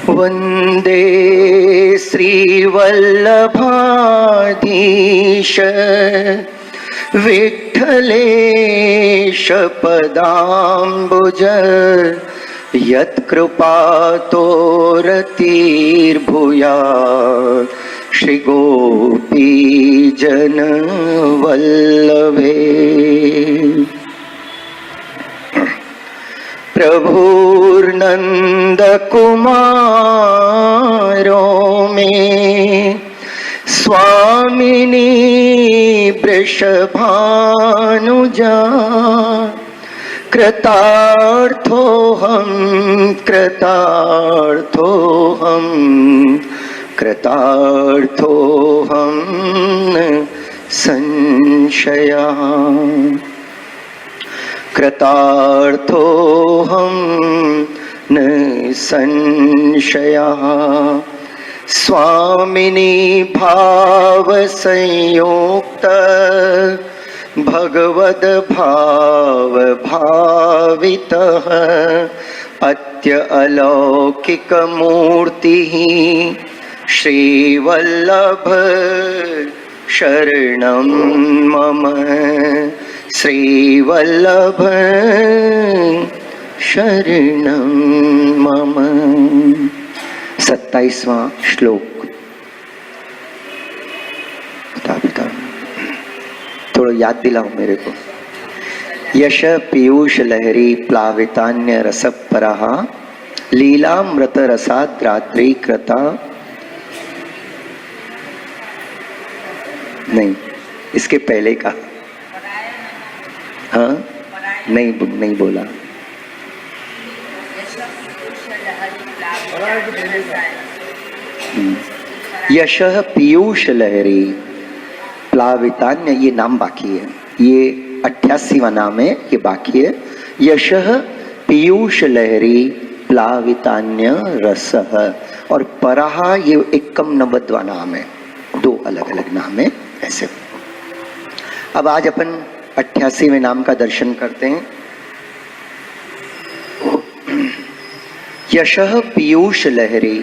वंदे श्रीवल्लभाधीश विठ्ठलेश पदाम्बुज यत्कृपातोरतिर्भूयात् श्री गोपीजन वल्लभे। प्रभुर्नंद कुमारो में स्वामिनी वृषभानुजा कृतार्थोऽहं कृतार्थोऽहं न संशयः कृतार्थोऽहं न संशयः। स्वामिनी भाव संयुक्त भगवद भाव भावितः अत्य अलौकिक मूर्ति श्रीवल्लभ शरणं मम श्रीवल्लभ शरणं मम। 27वां श्लोक। बता थोड़ा याद दिलाओ मेरे को। यश पीयूष लहरी प्लावितान्य रस परः लीलामृत रसाद्राद्री कृता। नहीं, इसके पहले का हाँ नहीं बोला। यशः पीयूष लहरी प्लावितान्य, ये नाम बाकी है, ये 88वां नाम है, ये बाकी है। यशः पीयूष लहरी प्लावितान्य रसः और परहा ये 91वां नाम है, दो अलग अलग नाम है ऐसे। अब आज अपन 88वें नाम का दर्शन करते हैं। यशः पीयूष लहरी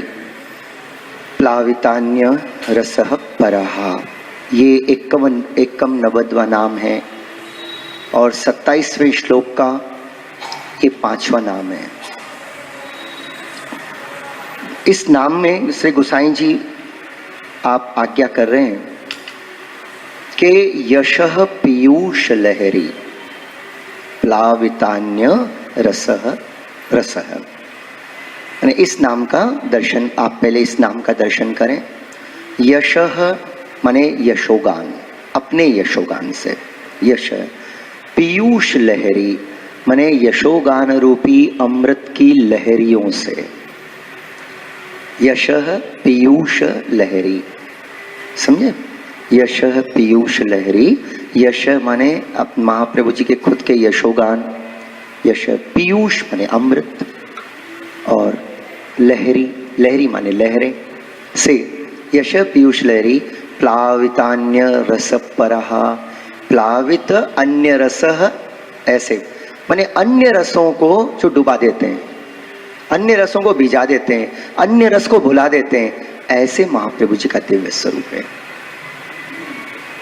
प्लावितान्य रसः परः, ये 91वां नाम है और 27वें श्लोक का ये 5वां नाम है। इस नाम में श्री गोसाई जी आप आज्ञा कर रहे हैं कि यशः पीयूष लहरी प्लावितान्य रसः, इस नाम का दर्शन आप पहले इस नाम का दर्शन करें। यशः माने यशोगान, अपने यशोगान से यश। पीयूष लहरी माने यशोगान रूपी अमृत की लहरियों से। यशः पीयूष लहरी, समझे? यशः पीयूष लहरी, यश माने अब महाप्रभु जी के खुद के यशोगान, यश पीयूष माने अमृत और लहरी, लहरी माने लहरें से। यश पीयूष लहरी प्लावितान्य रस परः, प्लावित अन्य रसः, ऐसे माने अन्य रसों को जो डुबा देते हैं, अन्य रसों को भिजा देते हैं, अन्य रस को भुला देते हैं, ऐसे महाप्रभु जी का दिव्य स्वरूप है।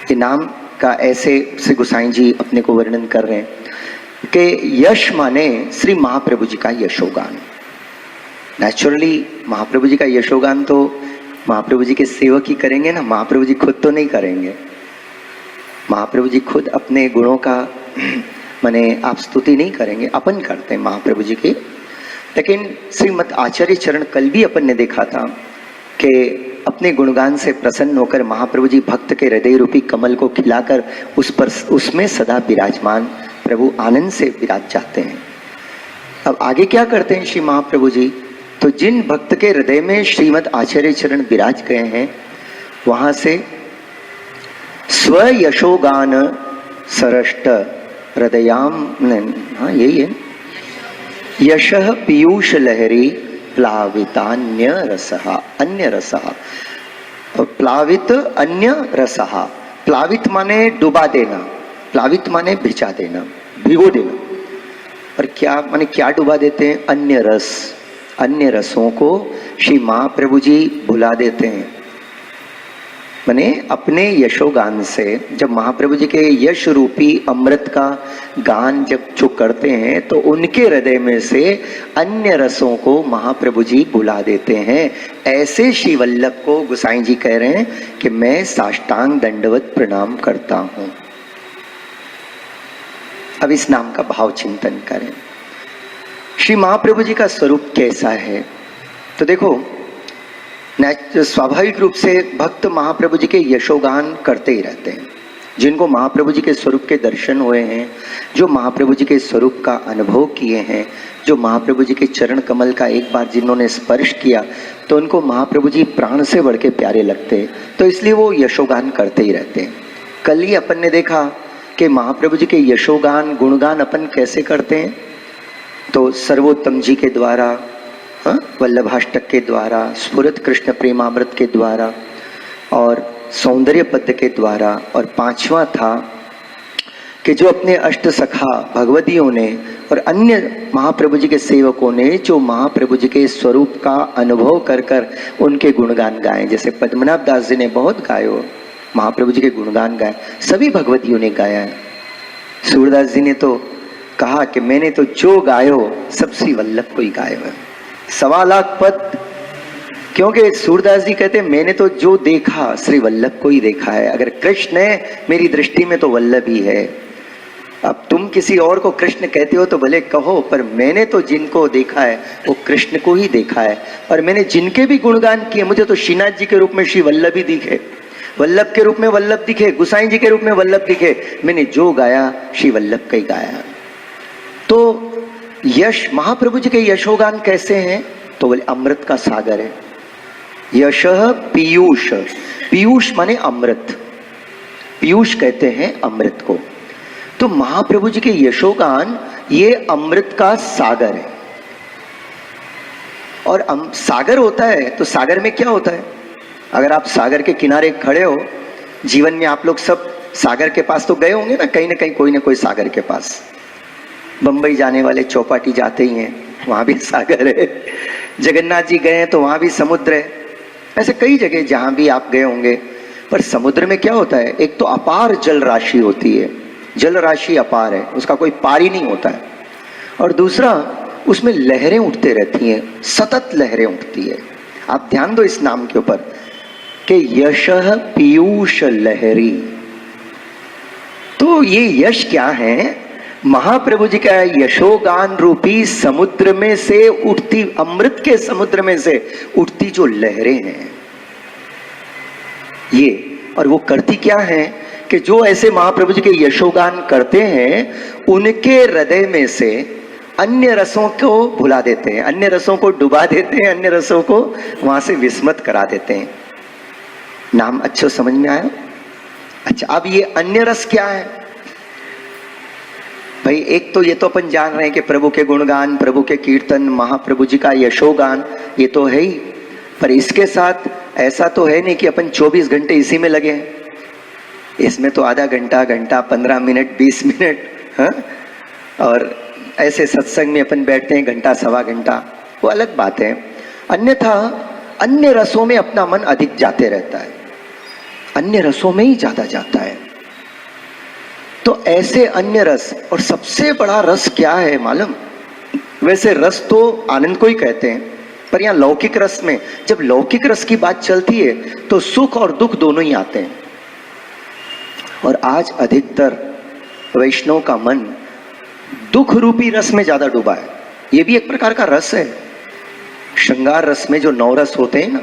ये नाम का ऐसे श्री गोसाई जी अपने को वर्णन कर रहे हैं कि यश माने श्री महाप्रभु जी का यशोगान। नेचुरली महाप्रभु जी का यशोगान तो महाप्रभु जी के सेवक ही करेंगे ना, महाप्रभु जी खुद तो नहीं करेंगे। महाप्रभु जी खुद अपने गुणों का माने आप स्तुति नहीं करेंगे, अपन करते हैं महाप्रभु जी की। लेकिन श्रीमद आचार्य चरण कल भी अपन ने देखा था कि अपने गुणगान से प्रसन्न होकर महाप्रभु जी भक्त के हृदय रूपी कमल को खिलाकर उस पर उसमें सदा विराजमान प्रभु आनंद से विराज जाते हैं। अब आगे क्या करते हैं श्री महाप्रभु जी? तो जिन भक्त के हृदय में श्रीमद आचार्य चरण विराज गए हैं वहां से स्व यशोगान सरष्ट हृदयाम, हाँ यही है, यशः पीयूष लहरी प्लावितान्य रसः, अन्य रसः, प्लावित अन्य रसः। प्लावित माने डुबा देना, प्लावित माने भिजा देना, भिगो देना। और क्या माने क्या डुबा देते हैं? अन्य रस, अन्य रसों को श्री महाप्रभु जी भुला देते हैं। माने अपने यशोगान से जब महाप्रभु जी के यश रूपी अमृत का गान जब जो करते हैं तो उनके हृदय में से अन्य रसों को महाप्रभु जी भुला देते हैं। ऐसे श्री वल्लभ को गोसाई जी कह रहे हैं कि मैं साष्टांग दंडवत प्रणाम करता हूं। अब इस नाम का भाव चिंतन करें। श्री महाप्रभु जी का स्वरूप कैसा है? तो देखो, स्वाभाविक रूप से भक्त महाप्रभु जी के यशोगान करते ही रहते हैं। जिनको महाप्रभु जी के स्वरूप के दर्शन हुए हैं, जो महाप्रभु जी के स्वरूप का अनुभव किए हैं, जो महाप्रभु जी के चरण कमल का एक बार जिन्होंने स्पर्श किया, तो उनको महाप्रभु जी प्राण से बढ़ के प्यारे लगते हैं, तो इसलिए वो यशोगान करते ही रहते हैं। कल ही अपन ने देखा कि महाप्रभु जी के यशोगान गुणगान अपन कैसे करते हैं, तो सर्वोत्तम जी के द्वारा, वल्लभाष्टक के द्वारा, स्फुरत कृष्ण प्रेमामृत के द्वारा और सौंदर्य पद के द्वारा, और पांचवा था कि जो अपने अष्ट सखा भगवदियों ने और अन्य महाप्रभु जी के सेवकों ने जो महाप्रभु जी के स्वरूप का अनुभव कर कर उनके गुणगान गाए। जैसे पद्मनाभ दास जी ने बहुत गायो महाप्रभु जी के गुणगान गाए, सभी भगवदियों ने गाया है। सूरदास जी ने तो कहा कि मैंने तो जो गायो सब श्री वल्लभ को ही गायो है। 1.25 लाख पद, क्योंकि सूरदास जी कहते हैं मैंने तो जो देखा श्री वल्लभ को ही देखा है। अगर कृष्ण है मेरी दृष्टि में तो वल्लभ ही है। अब तुम किसी और को कृष्ण कहते हो तो भले कहो, पर मैंने तो जिनको देखा है वो कृष्ण को ही देखा है। और मैंने जिनके भी गुणगान किए, मुझे तो श्रीनाथ जी के रूप में श्री वल्लभ ही दिखे, वल्लभ के रूप में वल्लभ दिखे, गुसाई जी के रूप में वल्लभ दिखे। मैंने जो गाया श्री वल्लभ का ही गाया। तो यश, महाप्रभु जी के यशोगान कैसे हैं? तो बोले अमृत का सागर है। यशः पीयूष, पीयूष माने अमृत, पीयूष कहते हैं अमृत को। तो महाप्रभु जी के यशोगान ये अमृत का सागर है। और सागर होता है तो सागर में क्या होता है? अगर आप सागर के किनारे खड़े हो, जीवन में आप लोग सब सागर के पास तो गए होंगे ना कहीं कोई ना कोई सागर के पास। बंबई जाने वाले चौपाटी जाते ही हैं, वहां भी सागर है। जगन्नाथ जी गए हैं तो वहां भी समुद्र है। ऐसे कई जगह जहां भी आप गए होंगे। पर समुद्र में क्या होता है? एक तो अपार जल राशि होती है, जल राशि अपार है, उसका कोई पार ही नहीं होता है। और दूसरा, उसमें लहरें उठते रहती हैं, सतत लहरें उठती है। आप ध्यान दो इस नाम के ऊपर कि यशः पीयूष लहरी। तो ये यश क्या है? महाप्रभु जी का यशोगान रूपी समुद्र में से उठती, अमृत के समुद्र में से उठती जो लहरें हैं ये। और वो करती क्या है कि जो ऐसे महाप्रभु जी के यशोगान करते हैं उनके हृदय में से अन्य रसों को भुला देते हैं, अन्य रसों को डुबा देते हैं, अन्य रसों को वहां से विस्मृत करा देते हैं। नाम अच्छा समझ में आया? अच्छा, अब ये अन्य रस क्या है भाई? एक तो ये तो अपन जान रहे हैं कि प्रभु के गुणगान, प्रभु के कीर्तन, महाप्रभु जी का यशोगान, ये तो है ही। पर इसके साथ ऐसा तो है नहीं कि अपन 24 घंटे इसी में लगे हैं। इसमें तो आधा घंटा, घंटा, 15 मिनट, 20 मिनट, हाँ, और ऐसे सत्संग में अपन बैठते हैं घंटा, सवा घंटा, वो अलग बात है। अन्यथा अन्य रसों में अपना मन अधिक जाते रहता है, अन्य रसों में ही ज्यादा जाता है। तो ऐसे अन्य रस, और सबसे बड़ा रस क्या है मालूम? वैसे रस तो आनंद को ही कहते हैं, पर यहाँ लौकिक रस में जब लौकिक रस की बात चलती है तो सुख और दुख दोनों ही आते हैं। और आज अधिकतर वैष्णव का मन दुख रूपी रस में ज्यादा डूबा है। ये भी एक प्रकार का रस है। श्रृंगार रस में जो 9 रस होते हैं ना,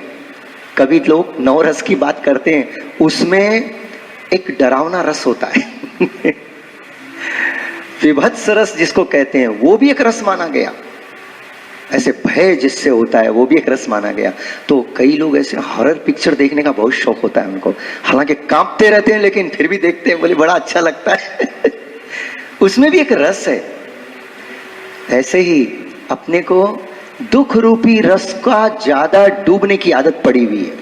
कभी लोग 9 रस की बात करते हैं, उसमें एक डरावना रस होता है विभत्स रस जिसको कहते हैं, वो भी एक रस माना गया। ऐसे भय जिससे होता है वो भी एक रस माना गया। तो कई लोग ऐसे हॉरर पिक्चर देखने का बहुत शौक होता है उनको, हालांकि कांपते रहते हैं लेकिन फिर भी देखते हैं, बोले बड़ा अच्छा लगता है उसमें भी एक रस है। ऐसे ही अपने को दुख रूपी रस का ज्यादा डूबने की आदत पड़ी हुई है।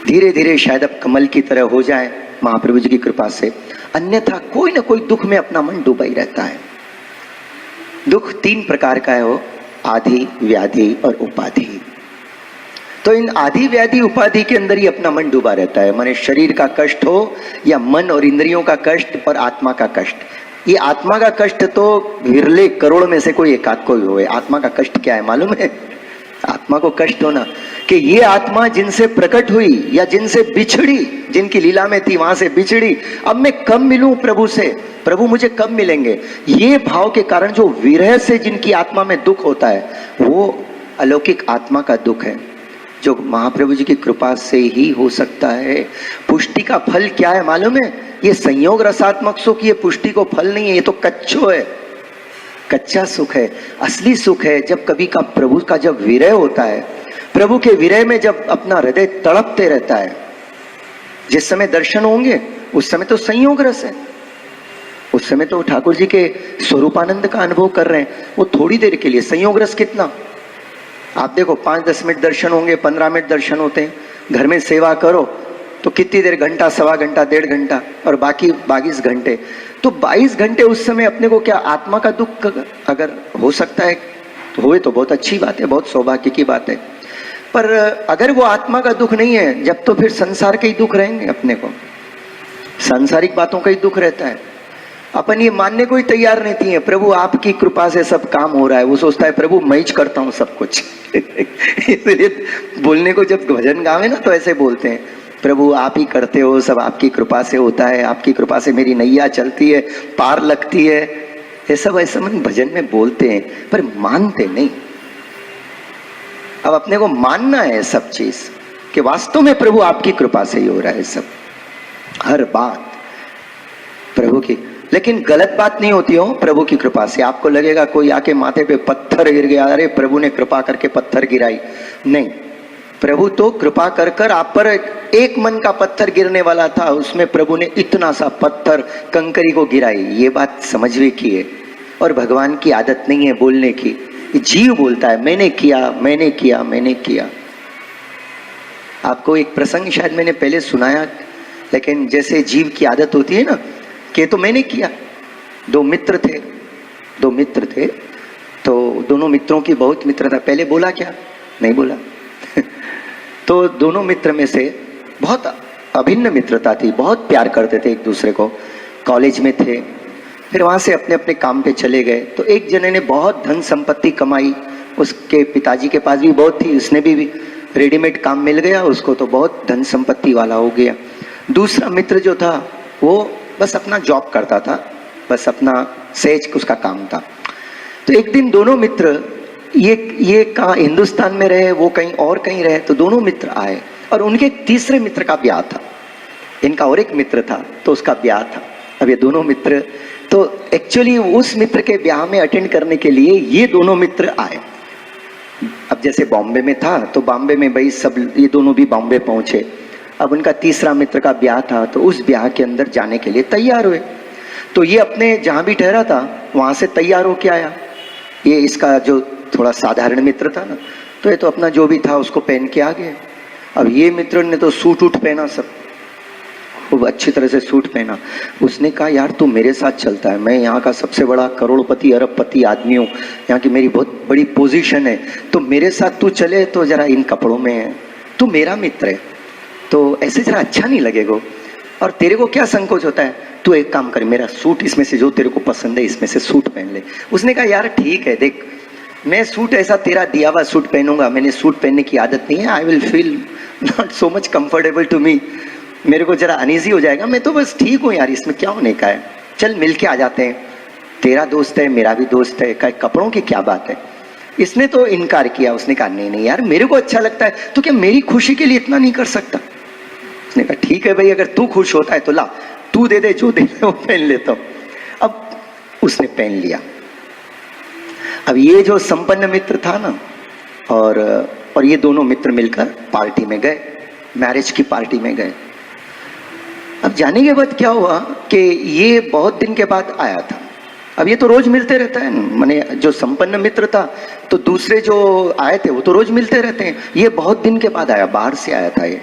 धीरे धीरे शायद अब कमल की तरह हो जाए, महाप्रभु जी की कृपा से, अन्यथा कोई ना कोई दुख में अपना मन डूबा ही रहता है। दुख 3 प्रकार का है, वो आधि, व्याधि और उपाधि। तो इन आधि, व्याधि, उपाधि के अंदर ही अपना मन डूबा रहता है। माने शरीर का कष्ट हो या मन और इंद्रियों का कष्ट और आत्मा का कष्ट। ये आत्मा का कष्ट तो विरले करोड़ में से कोई एकाध कोई होए। आत्मा का कष्ट क्या है मालूम है? आत्मा को कष्ट होना कि ये आत्मा जिनसे प्रकट हुई या जिनसे बिछड़ी, जिनकी लीला में थी वहां से बिछड़ी, अब मैं कब मिलूं प्रभु से, प्रभु मुझे कब मिलेंगे, ये भाव के कारण जो विरह से जिनकी आत्मा में दुख होता है, वो अलौकिक आत्मा का दुख है, जो महाप्रभु जी की कृपा से ही हो सकता है। पुष्टि का फल क्या है मालूम है? ये संयोग रसात्मक सुख, ये पुष्टि को फल नहीं है, ये तो कच्चो है, कच्चा सुख है। असली सुख है जब कभी का प्रभु का जब विरह होता है, प्रभु के विरह में जब अपना हृदय तड़पते रहता है। जिस समय दर्शन होंगे उस समय तो संयोग रस है, उस समय तो ठाकुर जी के स्वरूपानंद का अनुभव कर रहे हैं। वो थोड़ी देर के लिए, संयोग रस कितना, आप देखो 5-10 मिनट दर्शन होंगे, 15 मिनट दर्शन होते हैं। घर में सेवा करो तो कितनी देर, घंटा, सवा घंटा, 1.5 घंटा, और बाकी 22 घंटे। तो 22 घंटे उस समय अपने को क्या आत्मा का दुख अगर हो सकता है तो होए तो बहुत अच्छी बात है, बहुत सौभाग्य की बात है। पर अगर वो आत्मा का दुख नहीं है जब, तो फिर संसार के ही दुख रहेंगे, अपने को सांसारिक बातों का ही दुख रहता है। अपन ये मानने को ही तैयार नहीं है प्रभु आपकी कृपा से सब काम हो रहा है। वो सोचता है प्रभु मैं ही करता हूँ सब कुछ। इसलिए बोलने को जब भजन गावे ना तो ऐसे बोलते हैं, प्रभु आप ही करते हो, सब आपकी कृपा से होता है, आपकी कृपा से मेरी नैया चलती है, पार लगती है। ये सब ऐसे मन भजन में बोलते हैं पर मानते नहीं। अब अपने को मानना है सब चीज कि वास्तव में प्रभु आपकी कृपा से ही हो रहा है सब, हर बात प्रभु की। लेकिन गलत बात नहीं होती हो प्रभु की कृपा से। आपको लगेगा कोई आके माथे पे पत्थर गिर गया, अरे प्रभु ने कृपा करके पत्थर गिराई, नहीं, प्रभु तो कृपा कर कर आप पर एक मन का पत्थर गिरने वाला था, उसमें प्रभु ने इतना सा पत्थर कंकरी को गिराई। ये बात समझने की है। और भगवान की आदत नहीं है बोलने की, जीव बोलता है मैंने किया, मैंने किया, मैंने किया। आपको एक प्रसंग शायद मैंने पहले सुनाया, लेकिन जैसे जीव की आदत होती है ना कि तो मैंने किया। 2 मित्र थे, तो दोनों मित्रों की बहुत मित्रता। पहले बोला क्या? नहीं बोला। तो दोनों मित्र में से बहुत अभिन्न मित्रता थी, बहुत प्यार करते थे एक दूसरे को, कॉलेज में थे। फिर वहां से अपने अपने काम पे चले गए। तो एक जने ने बहुत धन संपत्ति कमाई, उसके पिताजी के पास भी बहुत थी, उसने भी रेडीमेड काम मिल गया उसको, तो बहुत धन संपत्ति वाला हो गया। दूसरा मित्र जो था वो बस अपना जॉब करता था, बस अपना सेज उसका काम था। तो एक दिन दोनों मित्र, ये कहाँ हिंदुस्तान में रहे, वो कहीं और कहीं रहे, तो दोनों मित्र आए और उनके तीसरे मित्र का ब्याह था। इनका और एक मित्र था तो उसका ब्याह था। अब ये दोनों मित्र, तो एक्चुअली उस मित्र के ब्याह में अटेंड करने के लिए ये दोनों मित्र आए। अब जैसे बॉम्बे में था तो बॉम्बे में भाई सब, ये दोनों भी बॉम्बे पहुंचे। अब उनका तीसरा मित्र का ब्याह था तो उस ब्याह के अंदर जाने के लिए तैयार हुए। तो ये अपने जहां भी ठहरा था वहां से तैयार होके आया। ये इसका जो थोड़ा साधारण मित्र था ना, तो ये तो अपना जो भी था उसको पहन के आ गए। अब ये मित्र ने तो सूट उठ पहना, सब खूब अच्छी तरह से सूट पहना। उसने कहा यार तू मेरे साथ चलता है, मैं यहाँ का सबसे बड़ा करोड़पति अरबपति आदमी हूँ, यहाँ की मेरी बहुत बड़ी पोजीशन है, तो मेरे साथ तू चले तो जरा इन कपड़ों में है, तू मेरा मित्र है तो ऐसे जरा अच्छा नहीं लगेगा। और तेरे को क्या संकोच होता है, तू एक काम कर, मेरा सूट इसमें से जो तेरे को पसंद है इसमें से सूट पहन ले। उसने कहा यार ठीक है, देख मैं सूट ऐसा तेरा दिया हुआ सूट पहनूंगा, मैंने सूट पहनने की आदत नहीं है, I will feel not so much comfortable to me, मेरे को जरा अनईजी हो जाएगा, मैं तो बस ठीक हूँ यार, इसमें क्या होने का है, चल मिल के आ जाते हैं, तेरा दोस्त है मेरा भी दोस्त है, कपड़ों की क्या बात है। इसने तो इनकार किया, उसने कहा नहीं नहीं यार मेरे को अच्छा लगता है, तो क्या मेरी खुशी के लिए इतना नहीं कर सकता। उसने कहा ठीक है भाई, अगर तू खुश होता है तो ला, तू दे दे, जो दे दे वो पहन लेता हूं। अब उसने पहन लिया। अब ये जो संपन्न मित्र था ना, और ये दोनों मित्र मिलकर पार्टी में गए, मैरिज की पार्टी में गए। अब जाने के बाद क्या हुआ कि ये बहुत दिन के बाद आया था। अब ये तो रोज मिलते रहता है, माने जो संपन्न मित्र था, तो दूसरे जो आए थे वो तो रोज मिलते रहते हैं, ये बहुत दिन के बाद आया, बाहर से आया था ये।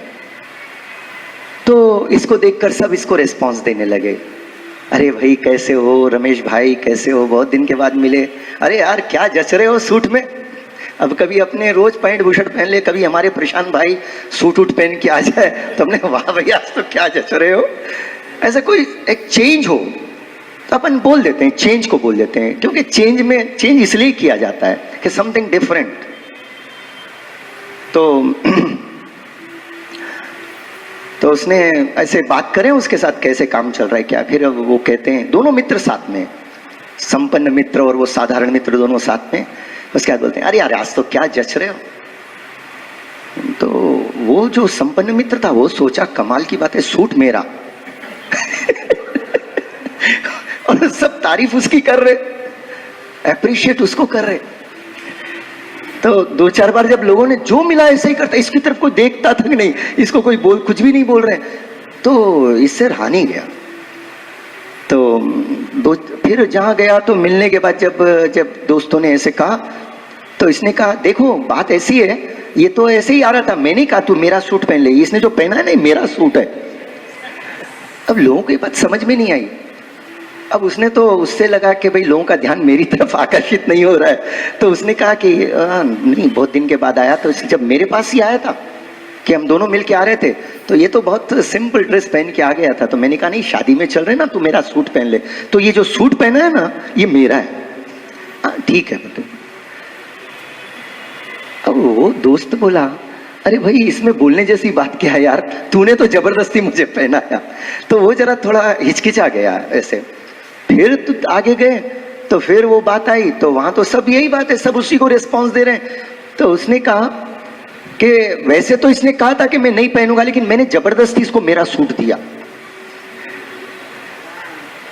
तो इसको देखकर सब इसको रिस्पॉन्स देने लगे, अरे भाई कैसे हो, रमेश भाई कैसे हो, बहुत दिन के बाद मिले, अरे यार क्या जच रहे हो सूट में। अब कभी अपने रोज पैंट बुशर्ट पहन ले, कभी हमारे प्रशांत भाई सूट उट पहन के आ जाए तो हमने वाह भैया आज तो क्या जच रहे हो। ऐसा कोई एक चेंज हो तो अपन बोल देते हैं, चेंज को बोल देते हैं, क्योंकि चेंज इसलिए किया जाता है कि समथिंग डिफरेंट। तो उसने ऐसे बात करें उसके साथ कैसे काम चल रहा है क्या। फिर वो कहते हैं, दोनों मित्र साथ में, संपन्न मित्र और वो साधारण मित्र दोनों साथ में, उसके बाद बोलते हैं, अरे यार आज तो क्या जच रहे हो। तो वो जो संपन्न मित्र था वो सोचा कमाल की बात है, सूट मेरा और सब तारीफ उसकी कर रहे, अप्रिशिएट उसको कर रहे। तो 2-4 बार जब लोगों ने जो मिला ऐसे ही करता, इसकी तरफ कोई देखता तक नहीं, इसको कोई कुछ भी नहीं बोल रहे, तो इससे रहा नहीं गया। तो फिर जहां गया तो मिलने के बाद जब दोस्तों ने ऐसे कहा तो इसने कहा, देखो बात ऐसी है, ये तो ऐसे ही आ रहा था, मैंने कहा तू मेरा सूट पहन ले, इसने जो पहना है ना मेरा सूट है। अब लोगों को ये बात समझ में नहीं आई। अब उसने तो उससे लगा कि भाई लोगों का ध्यान मेरी तरफ आकर्षित नहीं हो रहा है, तो उसने कहा कि नहीं, बहुत दिन के बाद आया, तो जब मेरे पास ही आया था कि हम दोनों मिल के आ रहे थे, तो ये तो बहुत सिंपल ड्रेस पहन के आ गया था, तो मैंने कहा नहीं शादी में चल रहे ना, तू मेरा सूट पहन ले, तो ये जो सूट पहना है ना ये मेरा है। हाँ ठीक है। अब वो दोस्त बोला, अरे भाई इसमें बोलने जैसी बात क्या है यार, तूने तो जबरदस्ती मुझे पहनाया। तो वो जरा थोड़ा हिचकिचा गया ऐसे। फिर तो आगे गए तो फिर वो बात आई, तो वहां तो सब यही बात है, सब उसी को रिस्पॉन्स दे रहे हैं। तो उसने कहा कि वैसे तो इसने कहा था कि मैं नहीं पहनूंगा, लेकिन मैंने जबरदस्ती इसको मेरा सूट दिया।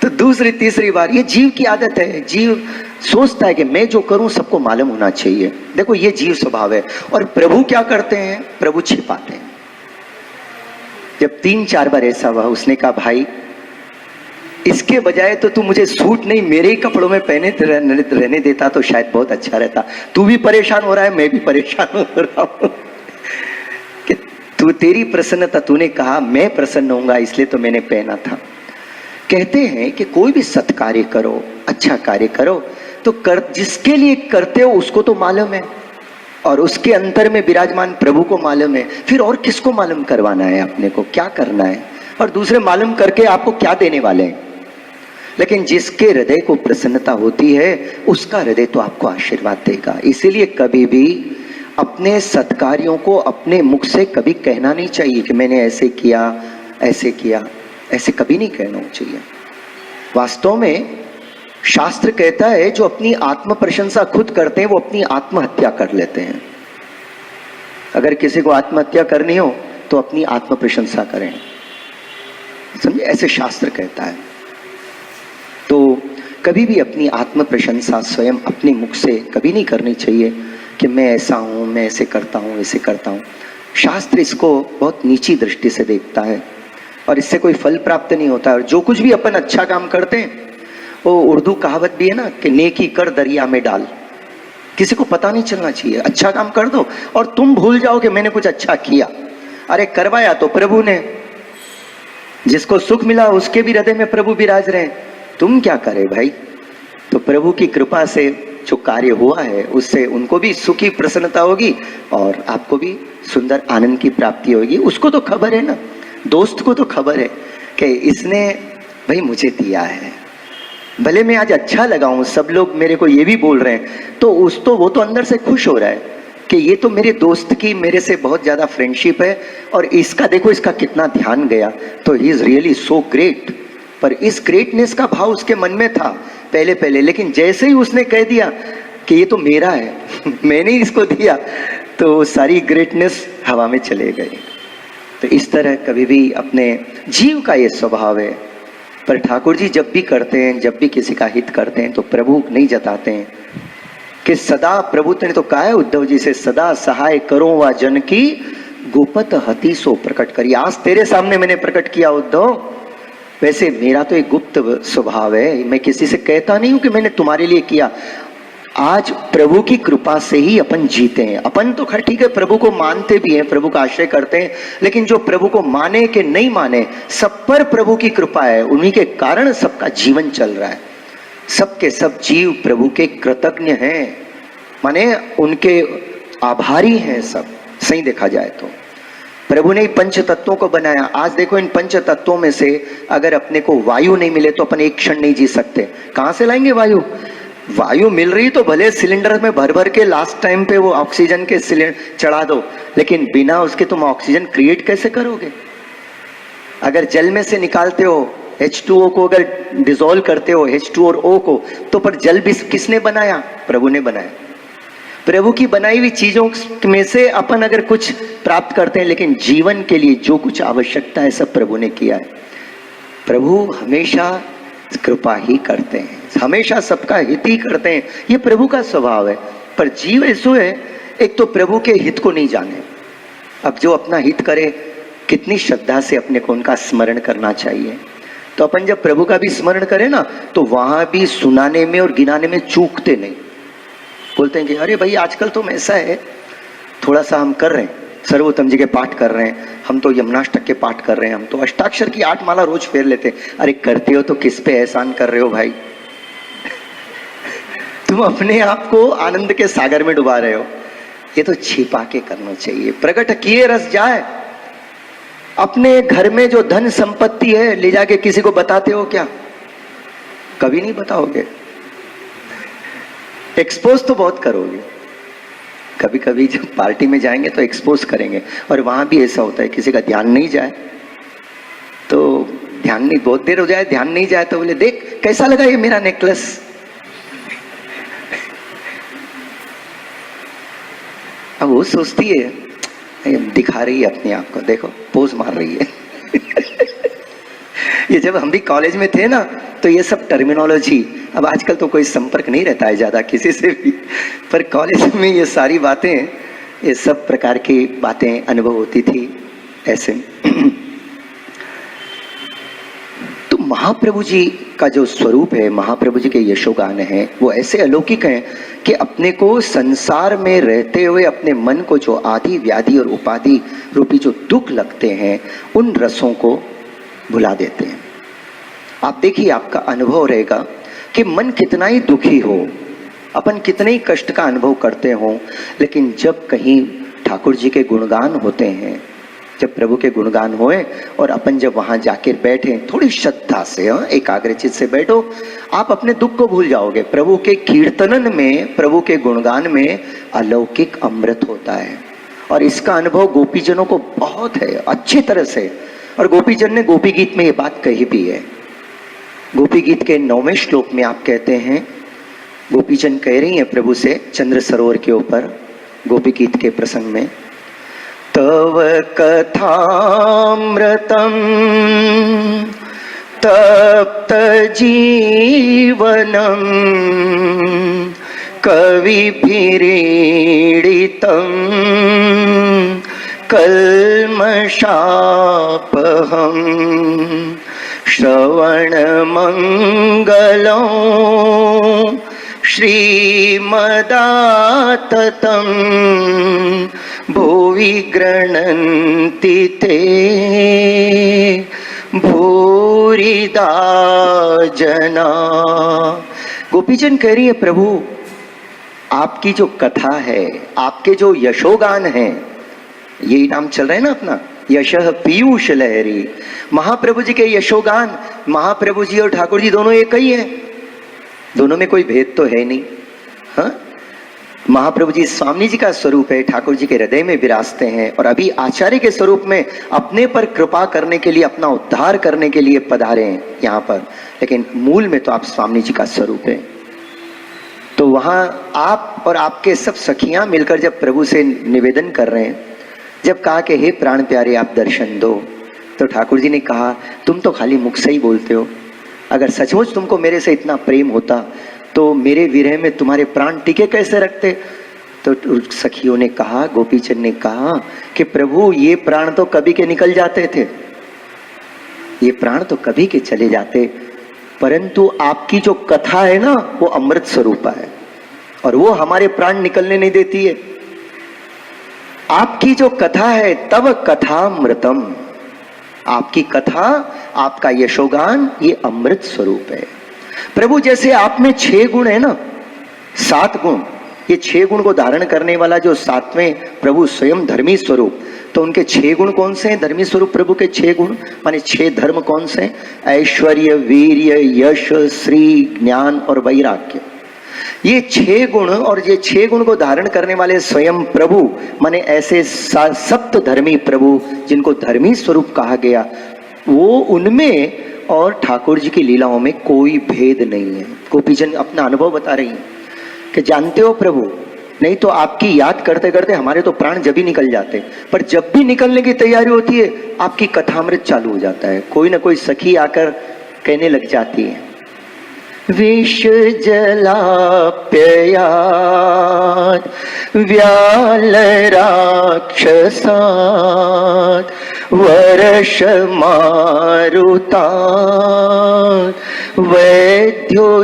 तो दूसरी तीसरी बार, ये जीव की आदत है, जीव सोचता है कि मैं जो करूं सबको मालूम होना चाहिए। देखो ये जीव स्वभाव है। और प्रभु क्या करते हैं, प्रभु छिपाते हैं। जब 3-4 बार ऐसा हुआ, उसने कहा भाई इसके बजाय तो तू मुझे सूट नहीं मेरे ही कपड़ों में पहने रहने देता तो शायद बहुत अच्छा रहता। तू भी परेशान हो रहा है, मैं भी परेशान हो रहा हूं कि तू, तेरी प्रसन्नता, तूने कहा मैं प्रसन्न होऊंगा इसलिए तो मैंने पहना था। कहते हैं कि कोई भी सत्कार्य करो, अच्छा कार्य करो, तो जिसके लिए करते हो उसको तो मालूम है, और उसके अंतर में विराजमान प्रभु को मालूम है। फिर और किसको मालूम करवाना है, अपने को क्या करना है, और दूसरे मालूम करके आपको क्या देने वाले हैं। लेकिन जिसके हृदय को प्रसन्नता होती है उसका हृदय तो आपको आशीर्वाद देगा। इसीलिए कभी भी अपने सत्कार्यों को अपने मुख से कभी कहना नहीं चाहिए कि मैंने ऐसे किया, ऐसे किया, ऐसे कभी नहीं कहना चाहिए। वास्तव में शास्त्र कहता है जो अपनी आत्म प्रशंसा खुद करते हैं वो अपनी आत्महत्या कर लेते हैं। अगर किसी को आत्महत्या करनी हो तो अपनी आत्म प्रशंसा करें, समझे, ऐसे शास्त्र कहता है। तो कभी भी अपनी आत्म प्रशंसा स्वयं अपने मुख से कभी नहीं करनी चाहिए कि मैं ऐसा हूं, मैं ऐसे करता हूं, ऐसे करता हूं। शास्त्र इसको बहुत नीची दृष्टि से देखता है और इससे कोई फल प्राप्त नहीं होता। और जो कुछ भी अपन अच्छा काम करते हैं, वो उर्दू कहावत भी है ना कि नेकी कर दरिया में डाल। किसी को पता नहीं चलना चाहिए, अच्छा काम कर दो और तुम भूल जाओ कि मैंने कुछ अच्छा किया। अरे करवाया तो प्रभु ने, जिसको सुख मिला उसके भी हृदय में प्रभु विराज रहे, तुम क्या करे भाई। तो प्रभु की कृपा से जो कार्य हुआ है उससे उनको भी सुखी प्रसन्नता होगी और आपको भी सुंदर आनंद की प्राप्ति होगी। उसको तो खबर है ना, दोस्त को तो खबर है कि इसने भाई मुझे दिया है, भले मैं आज अच्छा लगाऊं, सब लोग मेरे को ये भी बोल रहे हैं, तो वो तो अंदर से खुश हो रहा है कि ये तो मेरे दोस्त की मेरे से बहुत ज्यादा फ्रेंडशिप है और इसका देखो इसका कितना ध्यान गया, तो he is really so great. पर इस ग्रेटनेस का भाव उसके मन में था पहले, लेकिन जैसे ही उसने कह दिया कि ये तो मेरा है मैंने ही इसको दिया, तो सारी ग्रेटनेस हवा में चले गए। तो इस तरह कभी भी अपने जीव का ये स्वभाव है। पर ठाकुर जी जब भी करते हैं, जब भी किसी का हित करते हैं, तो प्रभु नहीं जताते हैं कि सदा, प्रभु ने तो कहा है उद्धव जी से, सदा सहाय करो व जन की गोपत हति सो प्रकट करिए। आज तेरे सामने मैंने प्रकट किया उद्धव, वैसे मेरा तो एक गुप्त स्वभाव है, मैं किसी से कहता नहीं हूं कि मैंने तुम्हारे लिए किया। आज प्रभु की कृपा से ही अपन जीते हैं। अपन तो खैर ठीक है, प्रभु को मानते भी हैं, प्रभु का आश्रय करते हैं, लेकिन जो प्रभु को माने कि नहीं माने, सब पर प्रभु की कृपा है। उन्हीं के कारण सबका जीवन चल रहा है। सबके सब जीव प्रभु के कृतज्ञ हैं, माने उनके आभारी हैं सब। सही देखा जाए तो प्रभु ने पंच तत्वों को बनाया। आज देखो, इन पंच तत्वों में से अगर अपने को वायु नहीं मिले तो अपन एक क्षण नहीं जी सकते। कहां से लाएंगे वायु? वायु मिल रही तो भले सिलेंडर में भर भर के लास्ट टाइम पे वो ऑक्सीजन के सिलेंडर चढ़ा दो, लेकिन बिना उसके तुम ऑक्सीजन क्रिएट कैसे करोगे? अगर जल में से निकालते हो H2O को, अगर डिसॉल्व करते हो H2 और O को, तो पर जल भी किसने बनाया? प्रभु ने बनाया। प्रभु की बनाई हुई चीजों में से अपन अगर कुछ प्राप्त करते हैं, लेकिन जीवन के लिए जो कुछ आवश्यकता है सब प्रभु ने किया है। प्रभु हमेशा कृपा ही करते हैं, हमेशा सबका हित ही करते हैं, ये प्रभु का स्वभाव है। पर जीव ऐसो है, एक तो प्रभु के हित को नहीं जाने। अब जो अपना हित करे, कितनी श्रद्धा से अपने को उनका स्मरण करना चाहिए। तो अपन जब प्रभु का भी स्मरण करें ना, तो वहां भी सुनाने में और गिनाने में चूकते नहीं। बोलते हैं कि अरे भाई आजकल तो ऐसा है, थोड़ा सा हम कर रहे हैं, सर्वोत्तम जी के पाठ कर रहे हैं, हम तो यमुनाष्टक के पाठ कर रहे हैं, हम तो अष्टाक्षर की 8 माला रोज फेर लेते हैं। अरे करते हो तो किस पे एहसान कर रहे हो भाई? तुम अपने आप को आनंद के सागर में डुबा रहे हो। ये तो छिपा के करना चाहिए, प्रकट किए रस जाए। अपने घर में जो धन संपत्ति है ले जाके किसी को बताते हो क्या? कभी नहीं बताओगे। एक्सपोज तो बहुत करोगे, कभी कभी जब पार्टी में जाएंगे तो एक्सपोज करेंगे। और वहां भी ऐसा होता है, किसी का ध्यान नहीं जाए तो ध्यान नहीं, बहुत देर हो जाए ध्यान नहीं जाए तो बोले देख कैसा लगा ये मेरा नेकलेस। अब वो सोचती है दिखा रही है अपने आप को, देखो पोज मार रही है। ये जब हम भी कॉलेज में थे ना, तो ये सब टर्मिनोलॉजी, अब आजकल तो कोई संपर्क नहीं रहता है ज्यादा किसी से भी, पर कॉलेज में ये सारी बातें, ये सब प्रकार की बातें अनुभव होती थी ऐसे। तो महाप्रभु जी का जो स्वरूप है, महाप्रभु जी के यशोगान है, वो ऐसे अलौकिक हैं कि अपने को संसार में रहते हुए अपने मन को जो आदि व्याधि और उपाधि रूपी जो दुख लगते हैं, उन रसों को भुला देते हैं। आप देखिए, आपका अनुभव रहेगा कि मन कितना ही दुखी हो, अपन कितने ही कष्ट का अनुभव करते हो, लेकिन जब कहीं ठाकुर जी के गुणगान होते हैं, जब प्रभु के गुणगान होए और अपन जब वहां जाकर बैठे, थोड़ी श्रद्धा से, एकाग्रचित से बैठो, आप अपने दुख को भूल जाओगे। प्रभु के कीर्तनन में, प्रभु के गुणगान में अलौकिक अमृत होता है। और इसका अनुभव गोपीजनों को बहुत है, अच्छी तरह से। और गोपीजन ने गोपी गीत में ये बात कही भी है। गोपी गीत के 9वें श्लोक में आप कहते हैं, गोपीजन कह रही हैं प्रभु से चंद्र सरोवर के ऊपर, गोपी गीत के प्रसंग में, तव कथामृतम तप्त जीवनम कविभिरीडितम कल्मषापहम श्रवणमंगलं श्रीमदाततं भुवि गृह्णन्ति ते भूरिदा जना। गोपीजन कह रही है, प्रभु आपकी जो कथा है, आपके जो यशोगान है, यही नाम चल रहा है ना अपना, यशः पीयूष लहरी। महाप्रभु जी के यशोगान, महाप्रभु जी और ठाकुर जी दोनों एक ही हैं, दोनों में कोई भेद तो है नहीं। हाँ, महाप्रभु जी स्वामी जी का स्वरूप है, ठाकुर जी के हृदय में विराजते हैं, और अभी आचार्य के स्वरूप में अपने पर कृपा करने के लिए, अपना उद्धार करने के लिए पधारे हैं यहाँ पर, लेकिन मूल में तो आप स्वामी जी का स्वरूप है। तो वहां आप और आपके सब सखियां मिलकर जब प्रभु से निवेदन कर रहे हैं, जब कहा कि हे प्राण प्यारे आप दर्शन दो, तो ठाकुर जी ने कहा तुम तो खाली मुख से ही बोलते हो, अगर सचमुच तुमको मेरे से इतना प्रेम होता तो मेरे विरह में तुम्हारे प्राण टिके कैसे रखते। तो सखियों ने कहा, गोपीचंद ने कहा कि प्रभु ये प्राण तो कभी के निकल जाते थे, ये प्राण तो कभी के चले जाते, परंतु आपकी जो कथा है ना, वो अमृत स्वरूपा है। और वो हमारे प्राण निकलने नहीं देती है। आपकी जो कथा है तव कथामृतम, आपकी कथा, आपका यशोगान ये अमृत स्वरूप है। प्रभु जैसे आप में 6 गुण है ना, 7 गुण, ये 6 गुण को धारण करने वाला जो 7वें प्रभु स्वयं धर्मी स्वरूप, तो उनके 6 गुण कौन से हैं? धर्मी स्वरूप प्रभु के 6 गुण माने 6 धर्म कौन से हैं? ऐश्वर्य, वीर्य, यश, श्री, ज्ञान और वैराग्य। ये 6 गुण, और ये 6 गुण को धारण करने वाले स्वयं प्रभु माने ऐसे सप्त धर्मी प्रभु जिनको धर्मी स्वरूप कहा गया, वो उनमें और ठाकुर जी की लीलाओं में कोई भेद नहीं है। गोपीजन अपना अनुभव बता रही हैं कि जानते हो प्रभु, नहीं तो आपकी याद करते करते हमारे तो प्राण जब ही निकल जाते, पर जब भी निकलने की तैयारी होती है आपकी कथामृत चालू हो जाता है। कोई ना कोई सखी आकर कहने लग जाती है, विष जलाप्ययात् व्याल राक्षसात् वर्ष मारुतात् वैद्युतानलात्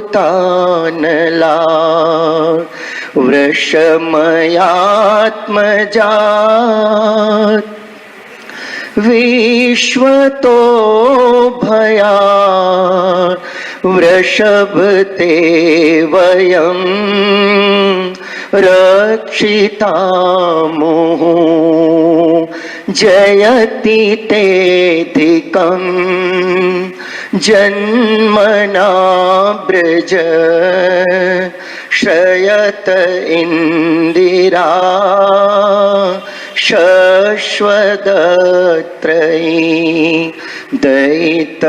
वृषमयात्मजात् विश्वतो भयात् वृषभते वयं रक्षितामुः जयति तेधिकं जन्मना ब्रज श्रयत इन्दिरा शश्वदत्रयी दयितद्रश्यतां